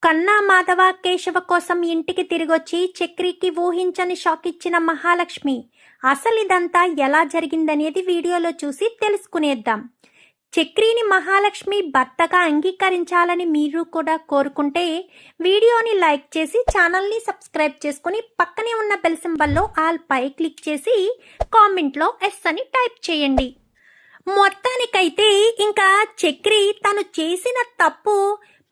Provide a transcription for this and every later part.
కన్నా మాధవ కేశవ కోసం ఇంటికి తిరిగొచ్చి చక్రికి ఊహించని షాక్ ఇచ్చిన మహాలక్ష్మి. అసలు ఇదంతా ఎలా జరిగిందనేది వీడియోలో చూసి తెలుసుకునేద్దాం. చక్రిని మహాలక్ష్మి భర్తగా అంగీకరించాలని మీరు కూడా కోరుకుంటే వీడియోని లైక్ చేసి ఛానల్ని సబ్స్క్రైబ్ చేసుకుని పక్కనే ఉన్న బెల్ సింబల్లో ఆల్ పై క్లిక్ చేసి కామెంట్లో ఎస్ అని టైప్ చేయండి. మొత్తానికైతే ఇంకా చక్రి తను చేసిన తప్పు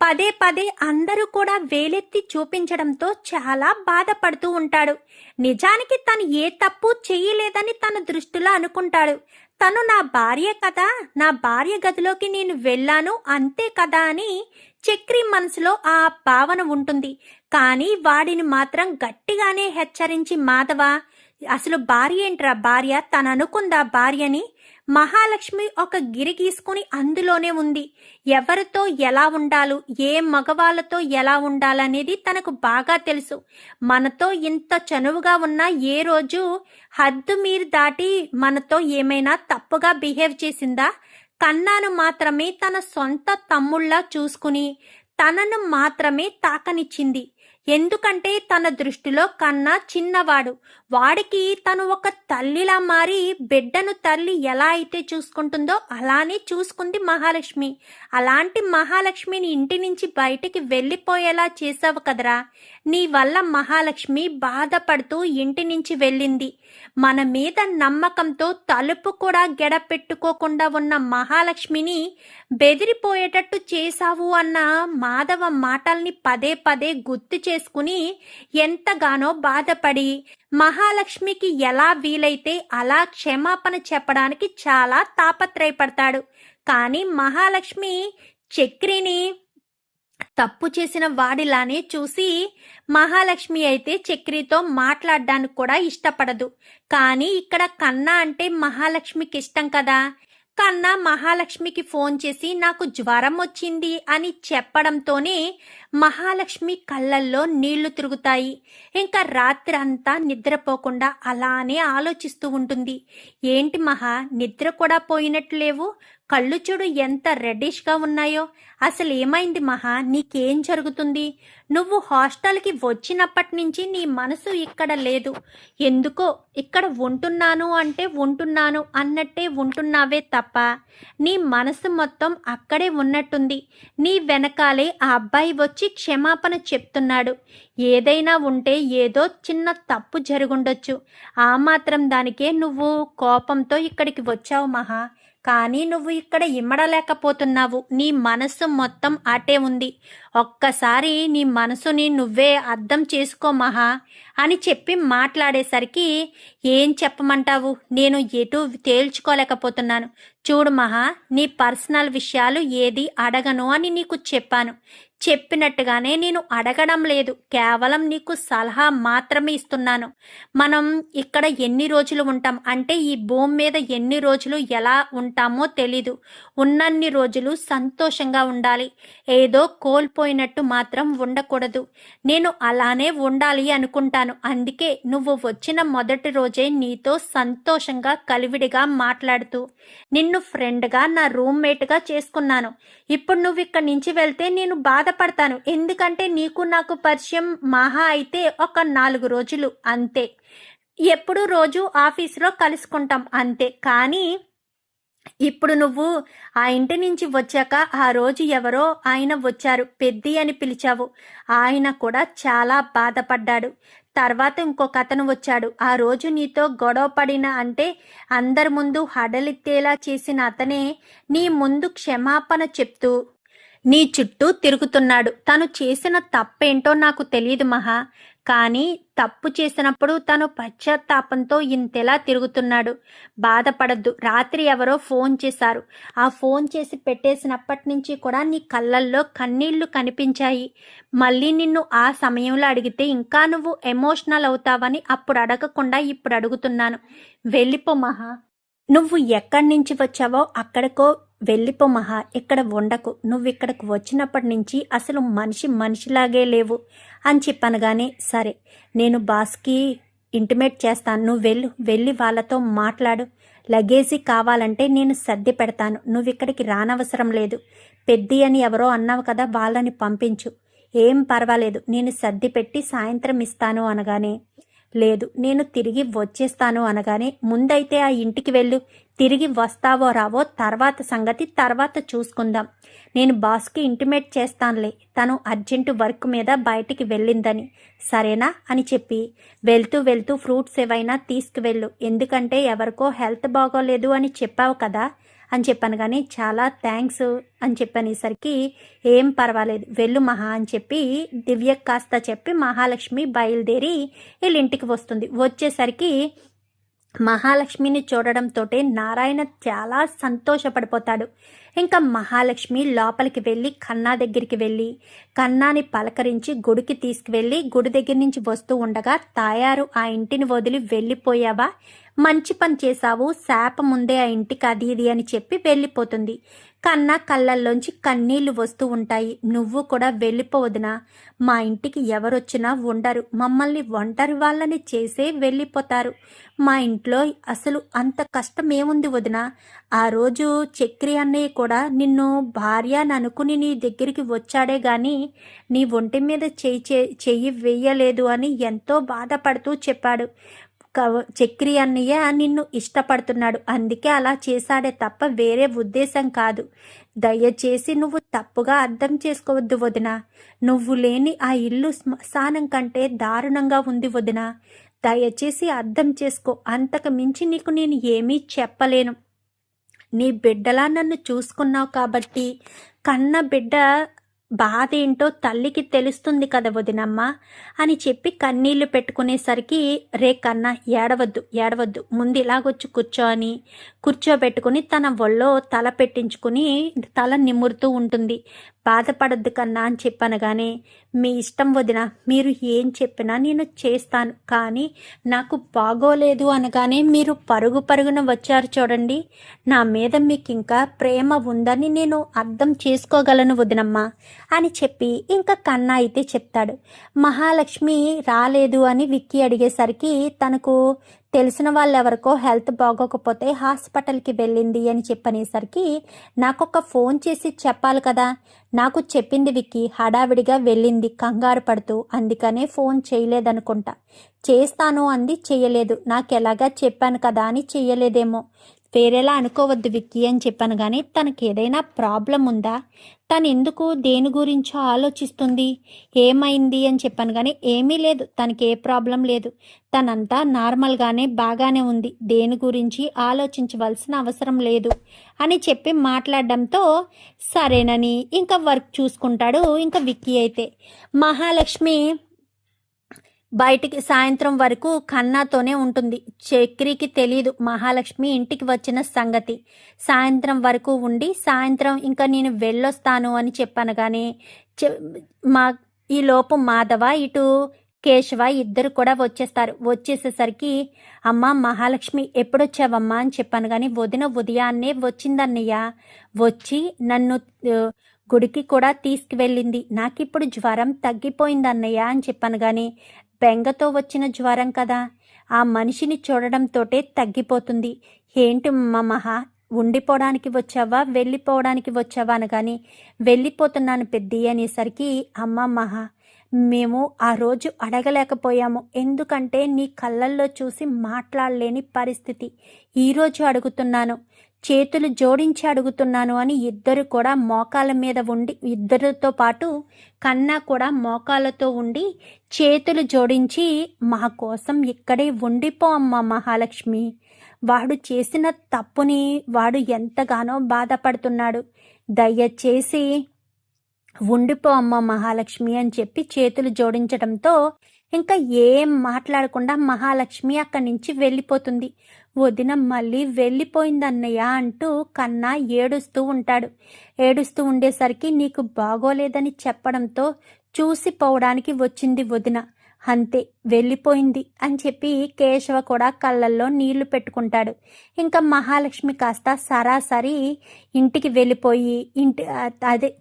పదే పదే అందరూ కూడా వేలెత్తి చూపించడంతో చాలా బాధపడుతూ ఉంటాడు. నిజానికి తను ఏ తప్పు చేయలేదని తన దృష్టిలో అనుకుంటాడు. తను నా భార్య కదా, నా భార్య గదిలోకి నేను వెళ్ళాను అంతే కదా అని చక్రి మనసులో ఆ భావన ఉంటుంది. కానీ వాడిని మాత్రం గట్టిగానే హెచ్చరించి, మాధవ అసలు భార్య ఏంట్రా భార్య, తను అనుకుందా భార్యని? మహాలక్ష్మి ఒక గిరి గీసుకుని అందులోనే ఉంది. ఎవరితో ఎలా ఉండాలో, ఏ మగవాళ్ళతో ఎలా ఉండాలనేది తనకు బాగా తెలుసు. మనతో ఇంత చనువుగా ఉన్నా ఏ రోజు హద్దు మీరు దాటి మనతో ఏమైనా తప్పుగా బిహేవ్ చేసిందా? కన్నాను మాత్రమే తన సొంత తమ్ముళ్ళ చూసుకుని తనను మాత్రమే తాకనిచ్చింది. ఎందుకంటే తన దృష్టిలో కన్నా చిన్నవాడు. వాడికి తను ఒక తల్లిలా మారి బిడ్డను తల్లి ఎలా అయితే చూసుకుంటుందో అలానే చూసుకుంది మహాలక్ష్మి. అలాంటి మహాలక్ష్మిని ఇంటి నుంచి బయటికి వెళ్ళిపోయేలా చేసావు కదరా. నీ వల్ల మహాలక్ష్మి బాధపడుతూ ఇంటి నుంచి వెళ్ళింది. మన మీద నమ్మకంతో తలుపు కూడా గెడపెట్టుకోకుండా ఉన్న మహాలక్ష్మిని బెదిరిపోయేటట్టు చేశావు అన్న మాధవ మాటల్ని పదే పదే గుర్తు చేసుకుని ఎంతగానో బాధపడి మహాలక్ష్మికి ఎలా వీలైతే అలా క్షమాపణ చెప్పడానికి చాలా తాపత్రయపడతాడు. కానీ మహాలక్ష్మి చక్రిని తప్పు చేసిన వాడిలానే చూసి మహాలక్ష్మి అయితే చక్రితో మాట్లాడడానికి కూడా ఇష్టపడదు. కానీ ఇక్కడ కన్నా అంటే మహాలక్ష్మికి ఇష్టం కదా. కన్నా మహాలక్ష్మికి ఫోన్ చేసి నాకు జ్వరం వచ్చింది అని చెప్పడంతోనే మహాలక్ష్మి కళ్ళల్లో నీళ్లు తిరుగుతాయి. ఇంకా రాత్రి అంతా నిద్రపోకుండా అలానే ఆలోచిస్తూ ఉంటుంది. ఏంటి మహా, నిద్ర కూడా పోయినట్లు లేవు, కళ్ళు చూడు ఎంత రెడ్డిష్గా ఉన్నాయో. అసలు ఏమైంది మహా, నీకేం జరుగుతుంది? నువ్వు హాస్టల్కి వచ్చినప్పటి నుంచి నీ మనసు ఇక్కడ లేదు. ఎందుకో ఇక్కడ ఉంటున్నాను అంటే ఉంటున్నాను అన్నట్టే ఉంటున్నావే తప్ప నీ మనసు మొత్తం అక్కడే ఉన్నట్టుంది. నీ వెనకాలే ఆ అబ్బాయి వచ్చి క్షమాపణ చెప్తున్నాడు. ఏదైనా ఉంటే ఏదో చిన్న తప్పు జరుగుండొచ్చు. ఆ మాత్రం దానికే నువ్వు కోపంతో ఇక్కడికి వచ్చావు మహా. కానీ నువ్వు ఇక్కడ ఇమ్మడలేకపోతున్నావు. నీ మనసు మొత్తం అటే ఉంది. ఒక్కసారి నీ మనసుని నువ్వే అర్థం చేసుకో మహా అని చెప్పి మాట్లాడేసరికి ఏం చెప్పమంటావు? నేను ఎటు తేల్చుకోలేకపోతున్నాను. చూడు మహా, నీ పర్సనల్ విషయాలు ఏది అడగను అని నీకు చెప్పాను. చెప్పినట్టుగానే నేను అడగడం లేదు, కేవలం నీకు సలహా మాత్రమే ఇస్తున్నాను. మనం ఇక్కడ ఎన్ని రోజులు ఉంటాం అంటే ఈ భూమి మీద ఎన్ని రోజులు ఎలా ఉంటామో తెలీదు. ఉన్నన్ని రోజులు సంతోషంగా ఉండాలి. ఏదో కోల్పోయినట్టు మాత్రం ఉండకూడదు. నేను అలానే ఉండాలి అనుకుంటాను. అందుకే నువ్వు వచ్చిన మొదటి రోజే నీతో సంతోషంగా కలివిడిగా మాట్లాడుతూ నిన్ను ఫ్రెండ్గా నా రూమ్మేట్గా చేసుకున్నాను. ఇప్పుడు నువ్వు ఇక్కడి నుంచి వెళ్తే నేను బాధపడతాను. ఎందుకంటే నీకు నాకు పరిచయం మహా అయితే ఒక 4 రోజులు అంతే. ఎప్పుడు రోజు ఆఫీసులో కలుసుకుంటాం అంతే. కానీ ఇప్పుడు నువ్వు ఆ ఇంటి నుంచి వచ్చాక ఆ రోజు ఎవరో ఆయన వచ్చారు, పెద్ది అని పిలిచావు. ఆయన కూడా చాలా బాధపడ్డాడు. తర్వాత ఇంకొక అతను వచ్చాడు. ఆ రోజు నీతో గొడవ పడిన అంటే అందరి ముందు హడలెత్తేలా చేసిన అతనే నీ ముందు క్షమాపణ చెప్తూ నీ చుట్టూ తిరుగుతున్నాడు. తను చేసిన తప్పేంటో నాకు తెలియదు మహా, కానీ తప్పు చేసినప్పుడు తను పశ్చాత్తాపంతో ఇంతెలా తిరుగుతున్నాడు. బాధపడద్దు. రాత్రి ఎవరో ఫోన్ చేశారు. ఆ ఫోన్ చేసి పెట్టేసినప్పటి నుంచి కూడా నీ కళ్ళల్లో కన్నీళ్లు కనిపించాయి. మళ్ళీ నిన్ను ఆ సమయంలో అడిగితే ఇంకా నువ్వు ఎమోషనల్ అవుతావని అప్పుడు అడగకుండా ఇప్పుడు అడుగుతున్నాను. వెళ్ళిపో మహా. నువ్వు ఎక్కడి నుంచి వచ్చావో అక్కడికో వెళ్ళిపో మహా. ఇక్కడ ఉండకు. నువ్వు ఇక్కడికి వచ్చినప్పటి నుంచి అసలు మనిషిలాగే లేవు అని చెప్పనగానే సరే నేను బాస్కి ఇంటిమేట్ చేస్తాను, నువ్వు వెళ్ళి వాళ్ళతో మాట్లాడు. లగేజీ కావాలంటే నేను సర్ది పెడతాను. నువ్వు ఇక్కడికి రానవసరం లేదు. పెద్ది అని ఎవరో అన్నావు కదా, వాళ్ళని పంపించు. ఏం పర్వాలేదు, నేను సర్ది పెట్టి సాయంత్రం ఇస్తాను అనగానే, లేదు నేను తిరిగి వచ్చేస్తాను అనగానే, ముందైతే ఆ ఇంటికి వెళ్ళు, తిరిగి వస్తావో రావో తర్వాత సంగతి తర్వాత చూసుకుందాం. నేను బాస్కి ఇంటిమేట్ చేస్తానులే, తను అర్జెంటు వర్క్ మీద బయటికి వెళ్ళిందని, సరేనా అని చెప్పి వెళ్తూ వెళ్తూ ఫ్రూట్స్ ఏవైనా తీసుకువెళ్ళు, ఎందుకంటే ఎవరికో హెల్త్ బాగోలేదు అని చెప్పావు కదా అని చెప్పాను. కానీ చాలా థ్యాంక్స్ అని చెప్పనేసరికి, ఏం పర్వాలేదు వెళ్ళు మహా అని చెప్పి దివ్యకు కాస్త చెప్పి మహాలక్ష్మి బయలుదేరి వీళ్ళ ఇంటికి వస్తుంది. వచ్చేసరికి మహాలక్ష్మిని చూడడంతో నారాయణ చాలా సంతోషపడిపోతాడు. ఇంకా మహాలక్ష్మి లోపలికి వెళ్ళి కన్నా దగ్గరికి వెళ్ళి కన్నాని పలకరించి గుడికి తీసుకువెళ్ళి గుడి దగ్గర నుంచి వస్తూ ఉండగా, తాయారు ఆ ఇంటిని వదిలి వెళ్ళిపోయావా, మంచి పని చేశావు, శాపం ముందే ఆ ఇంటికి అది ఇది అని చెప్పి వెళ్ళిపోతుంది. కన్నా కళ్ళల్లోంచి కన్నీళ్లు వస్తూ ఉంటాయి. నువ్వు కూడా వెళ్ళిపోవద్దునా, మా ఇంటికి ఎవరొచ్చినా ఉండరు, మమ్మల్ని ఒంటరి వాళ్ళని చేసే వెళ్ళిపోతారు. మా ఇంట్లో అసలు అంత కష్టం ఏముంది వదినా, ఆ రోజు చక్రి అన్నయ్య కూడా నిన్ను భార్య అని అనుకుని నీ దగ్గరికి వచ్చాడే గాని నీ ఒంటి మీద చెయ్యి వెయ్యలేదు అని ఎంతో బాధపడుతూ చెప్పాడు. చక్రి అన్నయ్య నిన్ను ఇష్టపడుతున్నాడు, అందుకే అలా చేశాడే తప్ప వేరే ఉద్దేశం కాదు. దయచేసి నువ్వు తప్పుగా అర్థం చేసుకోవద్దు వదినా, నువ్వు లేని ఆ ఇల్లు శ్మశానం కంటే దారుణంగా ఉంది వదినా, దయచేసి అర్థం చేసుకో, అంతకు మించి నీకు నేను ఏమీ చెప్పలేను. నీ బిడ్డలా నన్ను చూసుకున్నావు కాబట్టి కన్న బిడ్డ బాధ ఏంటో తల్లికి తెలుస్తుంది కదా వదినమ్మ అని చెప్పి కన్నీళ్లు పెట్టుకునేసరికి, రే కన్నా ఏడవద్దు, ముందు ఇలాగొచ్చి కూర్చో అని కూర్చోబెట్టుకుని తన ఒళ్ళో తల పెట్టించుకుని తల నిమురుతూ ఉంటుంది. బాధపడద్దు కన్నా అని చెప్పనగానే, మీ ఇష్టం వదిన, మీరు ఏం చెప్పినా నేను చేస్తాను, కానీ నాకు బాగోలేదు అనగానే మీరు పరుగున వచ్చారు చూడండి, నా మీద మీకు ఇంకా ప్రేమ ఉందని నేను అర్థం చేసుకోగలను వదినమ్మ అని చెప్పి ఇంకా కన్నా అయితే చెప్తాడు. మహాలక్ష్మి రాలేదు అని విక్కీ అడిగేసరికి, తనకు తెలిసిన వాళ్ళెవరికో హెల్త్ బాగోకపోతే హాస్పిటల్కి వెళ్ళింది అని చెప్పనేసరికి, నాకొక ఫోన్ చేసి చెప్పాలి కదా, నాకు చెప్పింది విక్కీ, హడావిడిగా వెళ్ళింది కంగారు పడుతూ, అందుకనే ఫోన్ చేయలేదనుకుంటా, చేస్తాను అంది చెయ్యలేదు, నాకెలాగా చెప్పాను కదా అని చెయ్యలేదేమో, వేరేలా అనుకోవద్దు విక్కీ అని చెప్పాను. కానీ తనకి ఏదైనా ప్రాబ్లం ఉందా, తను ఎందుకు దేని గురించో ఆలోచిస్తుంది, ఏమైంది అని చెప్పాను. కానీ ఏమీ లేదు, తనకి ఏ ప్రాబ్లం లేదు, తనంతా నార్మల్గానే బాగానే ఉంది, దేని గురించి ఆలోచించవలసిన అవసరం లేదు అని చెప్పి మాట్లాడడంతో సరేనని ఇంకా వర్క్ చూసుకుంటాడు. ఇంకా విక్కీ అయితే మహాలక్ష్మి బయటికి సాయంత్రం వరకు కన్నాతోనే ఉంటుంది. చక్రికి తెలీదు మహాలక్ష్మి ఇంటికి వచ్చిన సంగతి. సాయంత్రం వరకు ఉండి సాయంత్రం ఇంకా నేను వెళ్ళొస్తాను అని చెప్పాను. కానీ ఈ లోపు మాధవ ఇటు కేశవ ఇద్దరు కూడా వచ్చేస్తారు. వచ్చేసేసరికి, అమ్మ మహాలక్ష్మి ఎప్పుడొచ్చావమ్మా అని చెప్పాను. కానీ వదిన ఉదయాన్నే వచ్చిందన్నయ్య, వచ్చి నన్ను గుడికి కూడా తీసుకువెళ్ళింది, నాకిప్పుడు జ్వరం తగ్గిపోయింది అన్నయ్య అని చెప్పాను. కానీ బెంగతో వచ్చిన జ్వరం కదా, ఆ మనిషిని చూడడంతోటే తగ్గిపోతుంది, ఏంటి మహా ఉండిపోవడానికి వచ్చావా వెళ్ళిపోవడానికి వచ్చావా అనగాని, వెళ్ళిపోతున్నాను పెద్ది అనేసరికి, అమ్మ మహా మేము ఆ రోజు అడగలేకపోయాము, ఎందుకంటే నీ కళ్ళల్లో చూసి మాట్లాడలేని పరిస్థితి, ఈరోజు అడుగుతున్నాను, చేతులు జోడించి అడుగుతున్నాను అని ఇద్దరు కూడా మోకాళ్ళ మీద ఉండి, ఇద్దరితో పాటు కన్నా కూడా మోకాళ్ళతో ఉండి చేతులు జోడించి, మా కోసం ఇక్కడే ఉండిపో అమ్మ మహాలక్ష్మి, వాడు చేసిన తప్పుని వాడు ఎంతగానో బాధపడుతున్నాడు, దయచేసి ఉండిపో అమ్మ మహాలక్ష్మి అని చెప్పి చేతులు జోడించడంతో ఇంకా ఏం మాట్లాడకుండా మహాలక్ష్మి అక్కడి నుంచి వెళ్ళిపోతుంది. వదిన మళ్ళీ వెళ్ళిపోయిందన్నయ్య అంటూ కన్నా ఏడుస్తూ ఉంటాడు. ఏడుస్తూ ఉండేసరికి, నీకు బాగోలేదని చెప్పడంతో చూసిపోవడానికి వచ్చింది వదిన, అంతే వెళ్ళిపోయింది అని చెప్పి కేశవ కూడా కళ్ళల్లో నీళ్లు పెట్టుకుంటాడు. ఇంకా మహాలక్ష్మి కాస్త సరాసరి ఇంటికి వెళ్ళిపోయి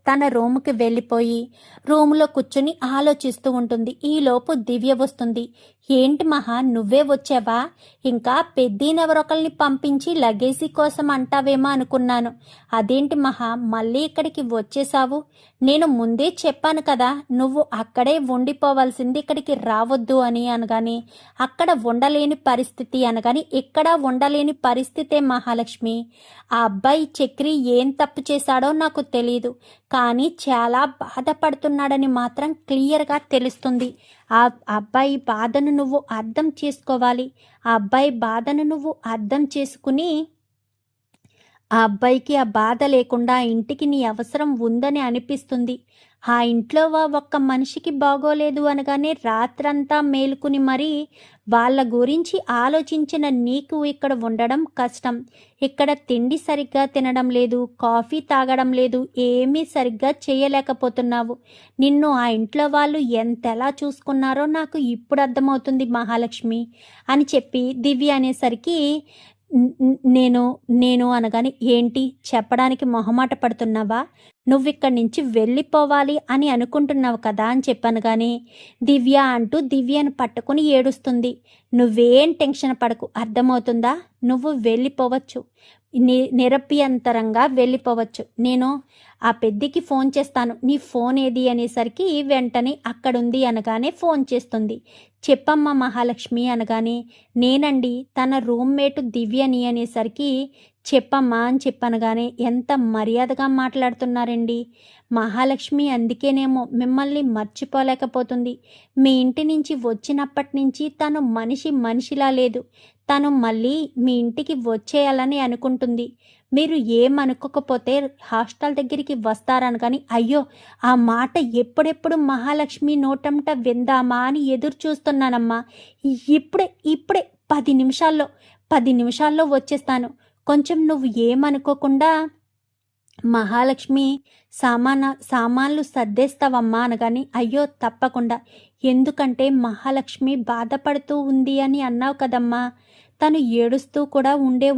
తన రూమ్కి వెళ్ళిపోయి రూమ్లో కూర్చుని ఆలోచిస్తూ ఉంటుంది. ఈలోపు దివ్య వస్తుంది. ఏంటి మహా, నువ్వే వచ్చావా? ఇంకా పెద్దనెవరొకరిని పంపించి లగేజీ కోసం అంటావేమో అనుకున్నాను. అదేంటి మహా, మళ్ళీ ఇక్కడికి వచ్చేసావు? నేను ముందే చెప్పాను కదా నువ్వు అక్కడే ఉండిపోవాల్సింది, ఇక్కడికి రావద్దు అని అనగాని, అక్కడ ఉండలేని పరిస్థితి అనగాని ఇక్కడ ఉండలేని పరిస్థితే మహాలక్ష్మి. ఆ అబ్బాయి చక్రి ఏం తప్పు చేశాడో నాకు తెలియదు, కానీ చాలా బాధపడుతున్నాడని మాత్రం క్లియర్గా తెలుస్తుంది. ఆ అబ్బాయి బాధను నువ్వు అర్థం చేసుకోవాలి. ఆ అబ్బాయి బాధను నువ్వు అర్థం చేసుకుని ఆ అబ్బాయికి ఆ బాధ లేకుండా ఇంటికి నీ అవసరం ఉందని అనిపిస్తుంది. ఆ ఇంట్లో ఒక్క మనిషికి బాగోలేదు అనగానే రాత్రంతా మేలుకుని మరీ వాళ్ళ గురించి ఆలోచించిన నీకు ఇక్కడ ఉండడం కష్టం. ఇక్కడ తిండి సరిగ్గా తినడం లేదు, కాఫీ తాగడం లేదు, ఏమీ సరిగ్గా చేయలేకపోతున్నావు. నిన్ను ఆ ఇంట్లో వాళ్ళు ఎంతెలా చూసుకున్నారో నాకు ఇప్పుడు అర్థమవుతుంది మహాలక్ష్మి అని చెప్పి దివ్య అనేసరికి నేను నేను అనగానే, ఏంటి చెప్పడానికి మొహమాట పడుతున్నావా? నువ్విక్కడి నుంచి వెళ్ళిపోవాలి అని అనుకుంటున్నావు కదా అని చెప్పాను. కానీ దివ్య అంటూ దివ్యను పట్టుకుని ఏడుస్తుంది. నువ్వేం టెన్షన్ పడకు, అర్థమవుతుందా? నువ్వు వెళ్ళిపోవచ్చు, నిరభ్యంతరంగా వెళ్ళిపోవచ్చు. నేను ఆ పెద్దికి ఫోన్ చేస్తాను, నీ ఫోన్ ఏది అనేసరికి వెంటనే అక్కడుంది అనగానే ఫోన్ చేస్తుంది. చెప్పమ్మా మహాలక్ష్మి అనగానే, నేనండి తన రూమ్మేట్ దివ్యని అనేసరికి చెప్పమ్మా అని చెప్పనగానే, ఎంత మర్యాదగా మాట్లాడుతున్నారండి మహాలక్ష్మి, అందుకేనేమో మిమ్మల్ని మర్చిపోలేకపోతుంది. మీ ఇంటి నుంచి వచ్చినప్పటి నుంచి తను మనిషిలా లేదు. తను మళ్ళీ మీ ఇంటికి వచ్చేయాలని అనుకుంటుంది. మీరు ఏమనుకోకపోతే హాస్టల్ దగ్గరికి వస్తారని అయ్యో ఆ మాట ఎప్పుడెప్పుడు మహాలక్ష్మి నోటంట విందామా అని ఎదురు చూస్తున్నానమ్మా. ఇప్పుడే 10 నిమిషాల్లో వచ్చేస్తాను. కొంచెం నువ్వు ఏమనుకోకుండా మహాలక్ష్మి సామాన్లు సర్దేస్తావమ్మా అనగాని, అయ్యో తప్పకుండా, ఎందుకంటే మహాలక్ష్మి బాధపడుతూ ఉంది అని అన్నావు కదమ్మా, తను ఏడుస్తూ కూడా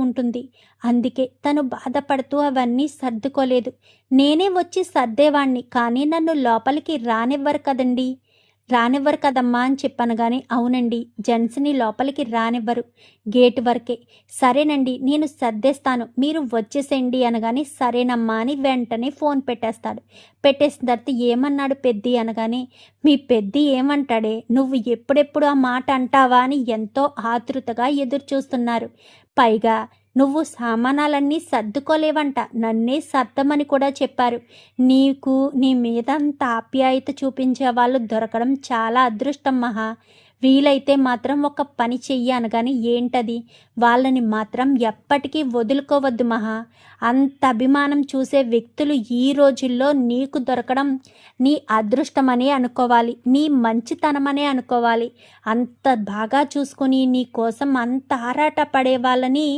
ఉంటుంది. అందుకే తను బాధపడుతూ అవన్నీ సర్దుకోలేదు. నేనే వచ్చి సర్దేవాణ్ణి, కానీ నన్ను లోపలికి రానివ్వరు కదమ్మా అని చెప్పాను. కానీ అవునండి, జెంట్స్ని లోపలికి రానివ్వరు, గేటు వరకే. సరేనండి నేను సర్దేస్తాను, మీరు వచ్చేసేయండి అనగానే సరేనమ్మా అని వెంటనే ఫోన్ పెట్టేస్తాడు. పెట్టేసిన తర్వాత ఏమన్నాడు పెద్ది అనగానే, మీ పెద్ది ఏమంటాడే, నువ్వు ఎప్పుడెప్పుడు ఆ మాట అంటావా అని ఎంతో ఆతృతగా ఎదురు చూస్తున్నారు. పైగా నువ్వు సామానాలన్నీ సర్దుకోలేవంట, నన్నే సర్దమని కూడా చెప్పారు. నీకు నీ మీద అంత ఆప్యాయత చూపించే వాళ్ళు దొరకడం చాలా అదృష్టం మహా. వీలైతే మాత్రం ఒక పని చెయ్యి అనగానే, ఏంటది? వాళ్ళని మాత్రం ఎప్పటికీ వదులుకోవద్దు మహా. అంత అభిమానం చూసే వ్యక్తులు ఈ రోజుల్లో నీకు దొరకడం నీ అదృష్టమనే అనుకోవాలి, నీ మంచితనమనే అనుకోవాలి. అంత బాగా చూసుకుని నీ కోసం అంత ఆరాట పడే వాళ్ళని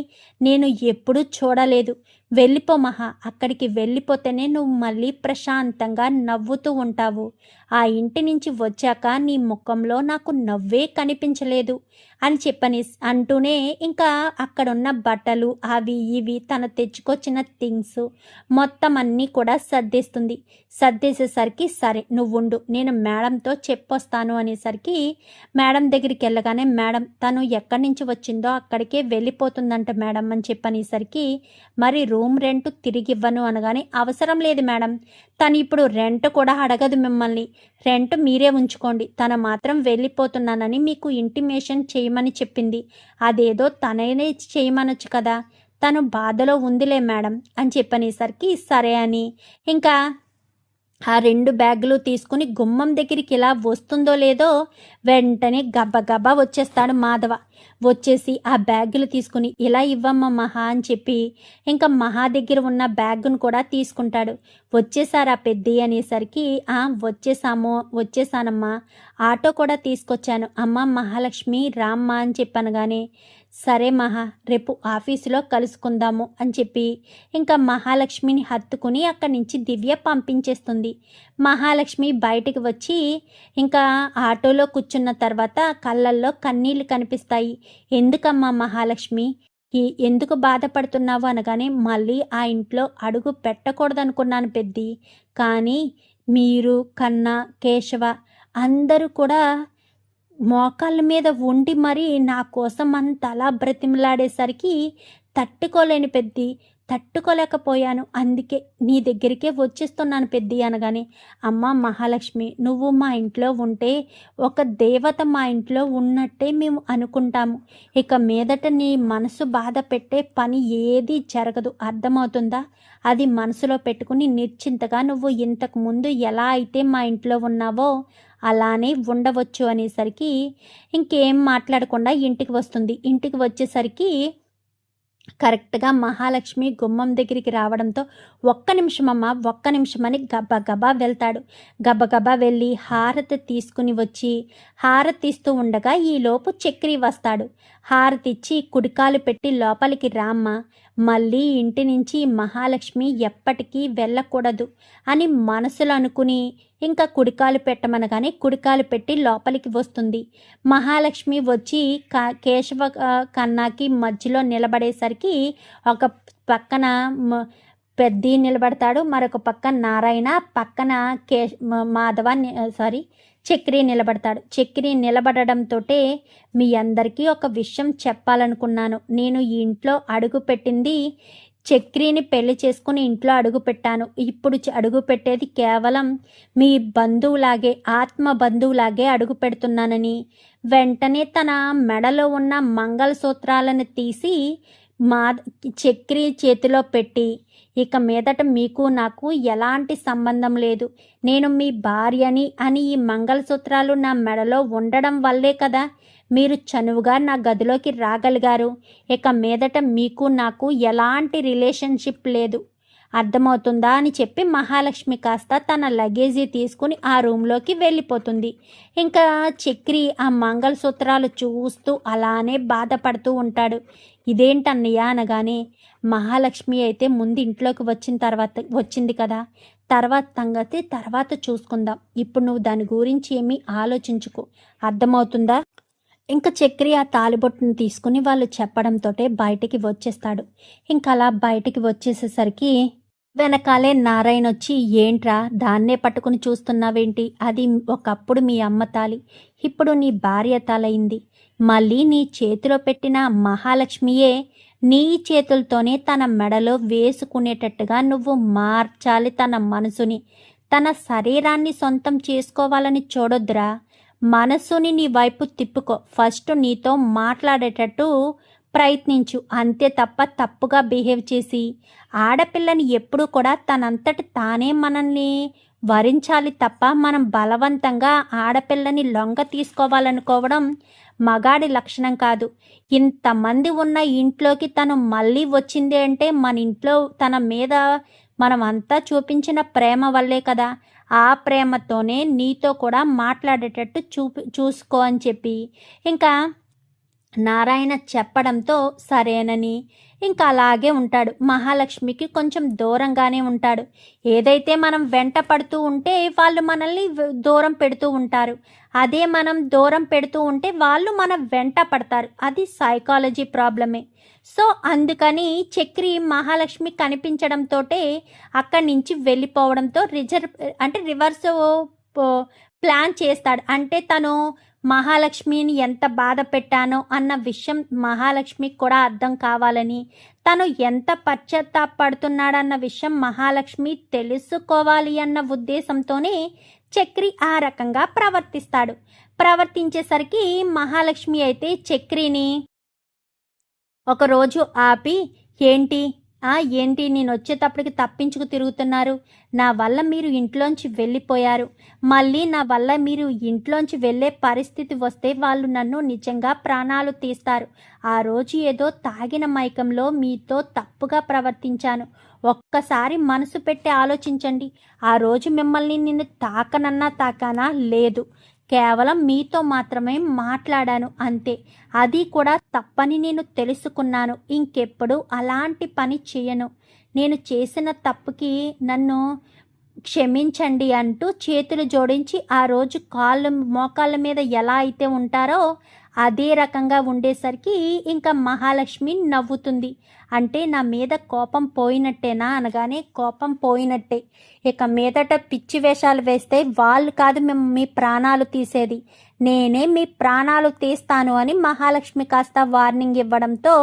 నేను ఎప్పుడూ చూడలేదు. వెళ్ళిపో మహా, అక్కడికి వెళ్ళిపోతేనే నువ్వు మళ్ళీ ప్రశాంతంగా నవ్వుతూ ఉంటావు. ఆ ఇంటి నుంచి వచ్చాక నీ ముఖంలో నాకు నవ్వే కనిపించలేదు అని అంటూనే ఇంకా అక్కడున్న బట్టలు అవి ఇవి తను తెచ్చుకొచ్చిన థింగ్స్ మొత్తం అన్నీ కూడా సర్దేసేసరికి సరే నువ్వుండు, నేను మేడంతో చెప్పొస్తాను అనేసరికి మేడం దగ్గరికి వెళ్ళగానే, మేడం తను ఎక్కడి నుంచి వచ్చిందో అక్కడికే వెళ్ళిపోతుందంట మేడం అని చెప్పనేసరికి, మరి రూమ్ రెంట్ తిరిగి ఇవ్వను అనగానే, అవసరం లేదు మేడం, తను ఇప్పుడు రెంట్ కూడా అడగదు మిమ్మల్ని, రెంట్ మీరే ఉంచుకోండి, తను మాత్రం వెళ్ళిపోతున్నానని మీకు ఇంటిమేషన్ చేయమని చెప్పింది, అదేదో తననే చేయమనొచ్చు కదా, తను బాధలో ఉందిలే మేడం అని చెప్పనేసరికి సరే అని ఇంకా ఆ 2 బ్యాగులు తీసుకుని గుమ్మం దగ్గరికి ఇలా వస్తుందో లేదో వెంటనే గబగబా వచ్చేస్తాడు మాధవ. వచ్చేసి ఆ బ్యాగులు తీసుకుని ఇలా ఇవ్వమ్మ మహా అని చెప్పి ఇంకా మహా దగ్గర ఉన్న బ్యాగును కూడా తీసుకుంటాడు. వచ్చేసారా పెద్ది అనేసరికి, వచ్చేసానమ్మా, ఆటో కూడా తీసుకొచ్చాను, అమ్మ మహాలక్ష్మి రామ్మ అని చెప్పాను. కానీ సరే మహా, రేపు ఆఫీసులో కలుసుకుందాము అని చెప్పి ఇంకా మహాలక్ష్మిని హత్తుకుని అక్కడి నుంచి దివ్య పంపించేస్తుంది. మహాలక్ష్మి బయటికి వచ్చి ఇంకా ఆటోలో కూర్చున్న తర్వాత కళ్ళల్లో కన్నీళ్లు కనిపిస్తాయి. ఎందుకమ్మా మహాలక్ష్మి, ఎందుకు బాధపడుతున్నావు అనగానే, మళ్ళీ ఆ ఇంట్లో అడుగు పెట్టకూడదనుకున్నాను పెద్ది, కానీ మీరు కన్నా కేశవ అందరూ కూడా మోకాళ్ళ మీద ఉండి మరీ నా కోసం అంతలా బ్రతిమలాడేసరికి తట్టుకోలేని పెద్ది, తట్టుకోలేకపోయాను. అందుకే నీ దగ్గరికే వచ్చేస్తున్నాను పెద్ది అనగానే, అమ్మ మహాలక్ష్మి, నువ్వు మా ఇంట్లో ఉంటే ఒక దేవత మా ఇంట్లో ఉన్నట్టే మేము అనుకుంటాము. ఇక మీదట నీ మనసు బాధ పెట్టే పని ఏదీ జరగదు, అర్థమవుతుందా? అది మనసులో పెట్టుకుని నిశ్చింతగా నువ్వు ఇంతకు ముందు ఎలా అయితే మా ఇంట్లో ఉన్నావో అలానే ఉండవచ్చు అనేసరికి ఇంకేం మాట్లాడకుండా ఇంటికి వస్తుంది. ఇంటికి వచ్చేసరికి కరెక్ట్గా మహాలక్ష్మి గుమ్మం దగ్గరికి రావడంతో, ఒక్క నిమిషమమ్మా, ఒక్క నిమిషమని గబగబా వెళ్తాడు. గబగబా వెళ్ళి హారతి తీసుకుని వచ్చి హారతి ఇస్తూ ఉండగా ఈలోపు చక్రి వస్తాడు. హారతి ఇచ్చి కుడికాలు పెట్టి లోపలికి రామ్మ, మళ్ళీ ఇంటి నుంచి మహాలక్ష్మి ఎప్పటికీ వెళ్ళకూడదు అని మనసులో అనుకుని ఇంకా కుడికాలు పెట్టమనగానే కుడికాలు పెట్టి లోపలికి వస్తుంది. మహాలక్ష్మి వచ్చి కేశవ కన్నాకి మధ్యలో నిలబడేసరికి ఒక పక్కన పెద్ది నిలబడతాడు, మరొక పక్కన నారాయణ, పక్కన మాధవ చక్రి నిలబడతాడు. చక్రి నిలబడడంతో మీ అందరికీ ఒక విషయం చెప్పాలనుకున్నాను. నేను ఈ ఇంట్లో అడుగు పెట్టింది చక్రిని పెళ్లి చేసుకుని ఇంట్లో అడుగు పెట్టాను. ఇప్పుడు అడుగు పెట్టేది కేవలం మీ బంధువులాగే, ఆత్మ బంధువులాగే అడుగు పెడుతున్నానని వెంటనే తన మెడలో ఉన్న మంగళసూత్రాలను తీసి చక్రి చేతిలో పెట్టి, ఇక మీదట మీకు నాకు ఎలాంటి సంబంధం లేదు, నేను మీ భార్యని అని ఈ మంగళసూత్రాలు నా మెడలో ఉండడం వల్లే కదా మీరు చనువుగా నా గదిలోకి రాగలిగారు. ఇక మీదట మీకు నాకు ఎలాంటి రిలేషన్షిప్ లేదు, అర్థమవుతుందా అని చెప్పి మహాలక్ష్మి కాస్త తన లగేజీ తీసుకుని ఆ రూమ్లోకి వెళ్ళిపోతుంది. ఇంకా చక్రి ఆ మంగళసూత్రాలు చూస్తూ అలానే బాధపడుతూ ఉంటాడు. ఇదేంటన్నయ్య అనగానే, మహాలక్ష్మి అయితే ముందు ఇంట్లోకి వచ్చింది కదా, తర్వాత సంగతి తర్వాత చూసుకుందాం, ఇప్పుడు నువ్వు దాని గురించి ఏమీ ఆలోచించుకో, అర్థమవుతుందా? ఇంకా చక్రి ఆ తాలిబొట్టును తీసుకుని వాళ్ళు చెప్పడంతో బయటికి వచ్చేస్తాడు. ఇంకా అలా బయటికి వచ్చేసేసరికి వెనకాలే నారాయణ వచ్చి, ఏంట్రా దాన్నే పట్టుకుని చూస్తున్నావేంటి, అది ఒకప్పుడు మీ అమ్మ తాలి, ఇప్పుడు నీ భార్య తాలయింది, మళ్ళీ నీ చేతిలో పెట్టిన మహాలక్ష్మియే నీ చేతులతోనే తన మెడలో వేసుకునేటట్టుగా నువ్వు మార్చాలి తన మనసుని, తన శరీరాన్ని సొంతం చేసుకోవాలని చూడొద్దురా, మనసుని నీ వైపు తిప్పుకో, ఫస్ట్ నీతో మాట్లాడేటట్టు ప్రయత్నించు, అంతే తప్ప తప్పుగా బిహేవ్ చేసి ఆడపిల్లని ఎప్పుడూ కూడా తనంతట తానే మనల్ని వరించాలి తప్ప మనం బలవంతంగా ఆడపిల్లని లొంగ తీసుకోవాలనుకోవడం మగాడి లక్షణం కాదు. ఇంతమంది ఉన్న ఇంట్లోకి తను మళ్ళీ వచ్చింది అంటే మన ఇంట్లో తన మీద మనం అంతా చూపించిన ప్రేమ వల్లే కదా, ఆ ప్రేమతోనే నీతో కూడా మాట్లాడేటట్టు చూసుకో అని చెప్పి ఇంకా నారాయణ చెప్పడంతో సరేనని ఇంకా అలాగే ఉంటాడు. మహాలక్ష్మికి కొంచెం దూరంగానే ఉంటాడు. ఏదైతే మనం వెంట పడుతూ ఉంటే వాళ్ళు మనల్ని దూరం పెడుతూ ఉంటారు, అదే మనం దూరం పెడుతూ ఉంటే వాళ్ళు మన వెంట పడతారు, అది సైకాలజీ ప్రాబ్లమే. సో అందుకని చక్రి మహాలక్ష్మి కనిపించడంతో అక్కడి నుంచి వెళ్ళిపోవడంతో రివర్స్ ప్లాన్ చేస్తాడు. అంటే తను మహాలక్ష్మిని ఎంత బాధ పెట్టానో అన్న విషయం మహాలక్ష్మికి కూడా అర్థం కావాలని, తను ఎంత పశ్చాత్తాపడుతున్నాడన్న విషయం మహాలక్ష్మి తెలుసుకోవాలి అన్న ఉద్దేశంతోనే చక్రి ఆ రకంగా ప్రవర్తించేసరికి మహాలక్ష్మి అయితే చక్రిని ఒకరోజు ఆపి, ఏంటి నేను వచ్చేటప్పటికి తప్పించుకు తిరుగుతున్నారు, నా వల్ల మీరు ఇంట్లోంచి వెళ్ళిపోయారు, మళ్ళీ నా వల్ల మీరు ఇంట్లోంచి వెళ్ళే పరిస్థితి వస్తే వాళ్ళు నన్ను నిజంగా ప్రాణాలు తీస్తారు, ఆ రోజు ఏదో తాగిన మైకంలో మీతో తప్పుగా ప్రవర్తించాను, ఒక్కసారి మనసు పెట్టి ఆలోచించండి, ఆ రోజు మిమ్మల్ని నేను తాకానా లేదు, కేవలం మీతో మాత్రమే మాట్లాడాను అంతే. అది కూడా తప్పని నేను తెలుసుకున్నాను. ఇంకెప్పుడు అలాంటి పని చేయను. నేను చేసిన తప్పుకి నన్ను క్షమించండి అంటూ చేతులు జోడించి ఆ రోజు మోకాళ్ళ మీద ఎలా అయితే ఉంటారో అదే రకంగా ఉండేసరికి ఇంకా మహాలక్ష్మి నవ్వుతుంది. అంటే నా మీద కోపం పోయినట్టేనా అనగానే కోపం పోయినట్టే. ఇక మీదట పిచ్చి వేషాలు వేస్తే వాళ్ళు కాదు మేము మీ ప్రాణాలు తీసేది, నేనే మీ ప్రాణాలు తీస్తాను అని మహాలక్ష్మి కాస్త వార్నింగ్ ఇవ్వడంతో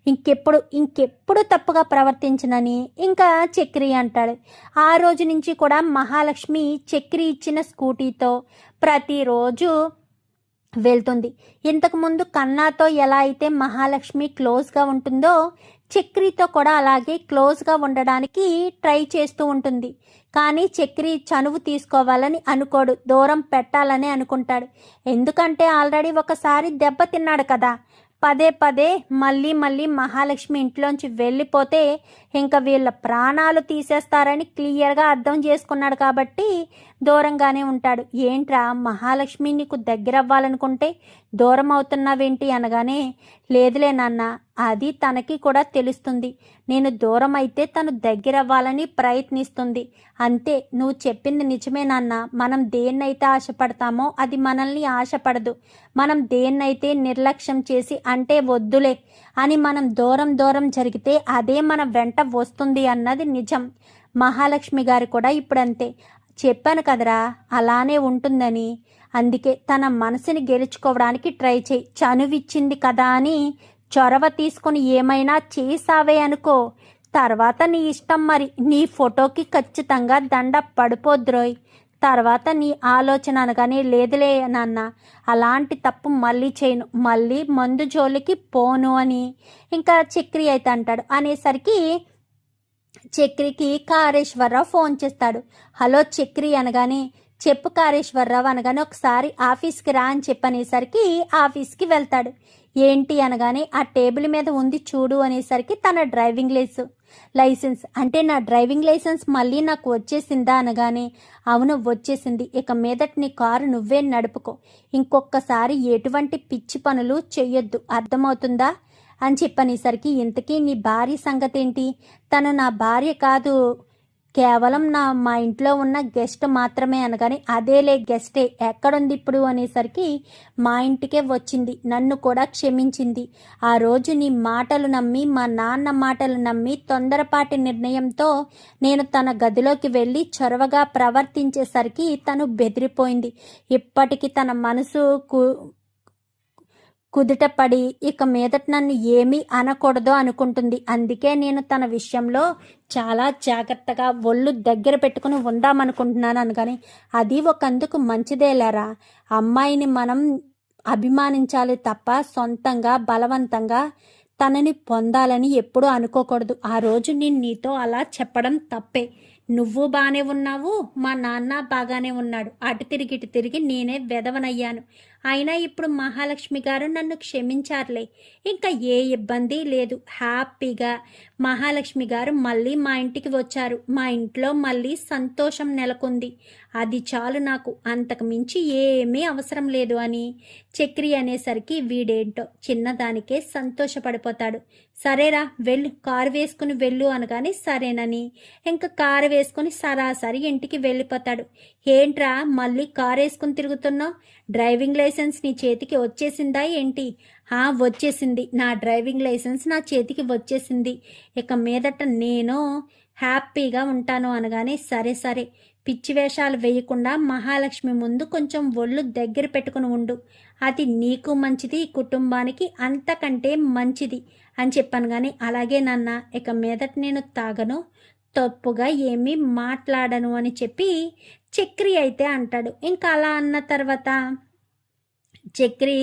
ఇంకెప్పుడు తప్పుగా ప్రవర్తించనని ఇంకా చక్రి అంటాడు. ఆ రోజు నుంచి కూడా మహాలక్ష్మి చక్రి ఇచ్చిన స్కూటీతో ప్రతిరోజు వెళ్తుంది. ఇంతకుముందు కన్నాతో ఎలా అయితే మహాలక్ష్మి క్లోజ్గా ఉంటుందో చక్రితో కూడా అలాగే క్లోజ్గా ఉండడానికి ట్రై చేస్తూ ఉంటుంది. కానీ చక్రి చనువు తీసుకోవాలని అనుకోడు, దూరం పెట్టాలని అనుకుంటాడు. ఎందుకంటే ఆల్రెడీ ఒకసారి దెబ్బ తిన్నాడు కదా. పదే పదే మళ్ళీ మహాలక్ష్మి ఇంట్లోంచి వెళ్ళిపోతే ఇంకా వీళ్ళ ప్రాణాలు తీసేస్తారని క్లియర్గా అర్థం చేసుకున్నాడు కాబట్టి దూరంగానే ఉంటాడు. ఏంట్రా మహాలక్ష్మి నీకు దగ్గర అవ్వాలనుకుంటే దూరం అవుతున్నావేంటి అనగానే, లేదులే నాన్న, అది తనకి కూడా తెలుస్తుంది. నేను దూరం అయితే తను దగ్గర అవ్వాలని ప్రయత్నిస్తుంది అంతే. నువ్వు చెప్పింది నిజమే నాన్న. మనం దేన్నైతే ఆశపడతామో అది మనల్ని ఆశపడదు. మనం దేన్నైతే నిర్లక్ష్యం చేసి అంటే వద్దులే అని మనం దూరం జరిగితే అదే మన వెంట వస్తుంది అన్నది నిజం. మహాలక్ష్మి గారు కూడా ఇప్పుడంతే. చెప్పాను కదరా అలానే ఉంటుందని. అందుకే తన మనసుని గెలుచుకోవడానికి ట్రై చేయి. చనువిచ్చింది కదా అని చొరవ తీసుకుని ఏమైనా చేసావే అనుకో, తర్వాత నీ ఇష్టం మరి. నీ ఫోటోకి ఖచ్చితంగా దండ పడిపోద్రోయ్. తర్వాత నీ ఆలోచన అనగానే, లేదులే నాన్న, అలాంటి తప్పు మళ్ళీ చేయను, మళ్ళీ మందు జోలికి పోను అని ఇంకా చక్రి అయితే అంటాడు. అనేసరికి చక్రికి కారేశ్వరరావు ఫోన్ చేస్తాడు. హలో చక్రి అనగానే, చెప్పు కారేశ్వరరావు అనగానే, ఒకసారి ఆఫీస్కి రా అని చెప్పనేసరికి ఆఫీస్కి వెళ్తాడు. ఏంటి అనగానే, ఆ టేబుల్ మీద ఉంది చూడు అనేసరికి తన డ్రైవింగ్ లైసెన్స్. అంటే నా డ్రైవింగ్ లైసెన్స్ మళ్ళీ నాకు వచ్చేసిందా అనగానే, అవును వచ్చేసింది. ఇక మీదట నీ కారు నువ్వే నడుపుకో. ఇంకొకసారి ఎటువంటి పిచ్చి పనులు చెయ్యొద్దు, అర్థమవుతుందా అని చెప్పనేసరికి, ఇంతకీ నీ భార్య సంగతి ఏంటి? తను నా భార్య కాదు, కేవలం మా ఇంట్లో ఉన్న గెస్ట్ మాత్రమే అనగానే, అదేలే గెస్టే, ఎక్కడుంది ఇప్పుడు అనేసరికి, మా ఇంటికే వచ్చింది, నన్ను కూడా క్షమించింది. ఆ రోజు నీ మాటలు నమ్మి, మా నాన్న మాటలు నమ్మి తొందరపాటి నిర్ణయంతో నేను తన గదిలోకి వెళ్ళి చొరవగా ప్రవర్తించేసరికి తను బెదిరిపోయింది. ఇప్పటికీ తన మనసు కుదుటపడి ఇక మీదట నన్ను ఏమీ అనకూడదు అనుకుంటుంది. అందుకే నేను తన విషయంలో చాలా జాగ్రత్తగా ఒళ్ళు దగ్గర పెట్టుకుని ఉందామనుకుంటున్నాను అనగానే, అది ఒకందుకు మంచిదేలేరా. అమ్మాయిని మనం అభిమానించాలి తప్ప సొంతంగా బలవంతంగా తనని పొందాలని ఎప్పుడూ అనుకోకూడదు. ఆ రోజు నేను నీతో అలా చెప్పడం తప్పే. నువ్వు బాగానే ఉన్నావు, మా నాన్న బాగానే ఉన్నాడు. అటు తిరిగి ఇటు తిరిగి నేనే వెదవనయ్యాను. అయినా ఇప్పుడు మహాలక్ష్మి గారు నన్ను క్షమించారులే, ఇంకా ఏ ఇబ్బంది లేదు. హ్యాపీగా మహాలక్ష్మి గారు మళ్ళీ మా ఇంటికి వచ్చారు. మా ఇంట్లో మళ్ళీ సంతోషం నెలకొంది. అది చాలు నాకు, అంతకు మించి ఏమీ అవసరం లేదు అని చక్రి అనేసరికి వీడేంటో చిన్నదానికే సంతోషపడిపోతాడు. సరేరా వెళ్ళు, కారు వేసుకుని వెళ్ళు అనగానే సరేనని ఇంకా కారు వేసుకుని సరాసరి ఇంటికి వెళ్ళిపోతాడు. ఏంట్రా మళ్ళీ కారు వేసుకుని తిరుగుతున్నావు? డ్రైవింగ్ లైసెన్స్ నీ చేతికి వచ్చేసిందా ఏంటి? వచ్చేసింది, నా డ్రైవింగ్ లైసెన్స్ నా చేతికి వచ్చేసింది. ఇక మీదట నేను హ్యాపీగా ఉంటాను అనగానే, సరే పిచ్చి వేషాలు వేయకుండా మహాలక్ష్మి ముందు కొంచెం ఒళ్ళు దగ్గర పెట్టుకుని ఉండు, అది నీకు మంచిది, కుటుంబానికి అంతకంటే మంచిది అని చెప్పాను. కానీ అలాగే నాన్న, ఇక మీదట నేను తాగను, తప్పుగా ఏమీ మాట్లాడను అని చెప్పి చక్రి అయితే అంటాడు. ఇంకా అలా అన్న తర్వాత చక్రి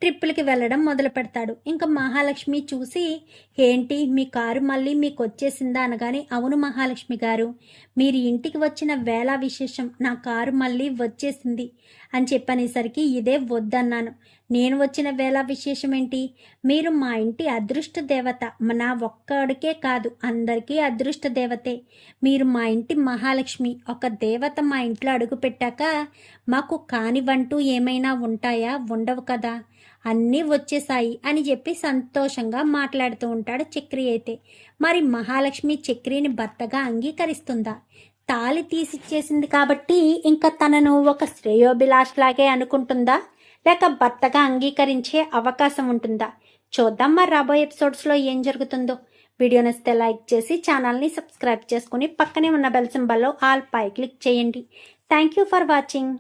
ట్రిప్పులకి వెళ్ళడం మొదలు పెడతాడు. ఇంకా మహాలక్ష్మి చూసి, ఏంటి మీ కారు మళ్ళీ మీకు వచ్చేసిందా అనగానే, అవును మహాలక్ష్మి గారు, మీరు ఇంటికి వచ్చిన వేళ విశేషం, నా కారు మళ్ళీ వచ్చేసింది అని చెప్పనేసరికి ఇదే వద్దన్నాను. నేను వచ్చిన వేళ విశేషం ఏంటి? మీరు మా ఇంటి అదృష్ట దేవత. నా ఒక్కడికే కాదు, అందరికీ అదృష్ట దేవతే. మీరు మా ఇంటి మహాలక్ష్మి. ఒక దేవత మా ఇంట్లో అడుగు పెట్టాక మాకు కానివంటూ ఏమైనా ఉంటాయా? ఉండవు కదా. అన్నీ వచ్చేసాయి అని చెప్పి సంతోషంగా మాట్లాడుతూ ఉంటాడు చక్రి. అయితే మరి మహాలక్ష్మి చక్రిని భర్తగా అంగీకరిస్తుందా? తాళి తీసిచ్చేసింది కాబట్టి ఇంకా తనను ఒక శ్రేయోభిలాష్ లాగే అనుకుంటుందా, లేక భర్తగా అంగీకరించే అవకాశం ఉంటుందా? చూద్దాం మరి రాబోయే ఎపిసోడ్స్లో ఏం జరుగుతుందో. వీడియో నచ్చితే లైక్ చేసి ఛానల్ని సబ్స్క్రైబ్ చేసుకుని పక్కనే ఉన్న బెల్ సింబల్లో ఆల్ పై క్లిక్ చేయండి. Thank you for watching.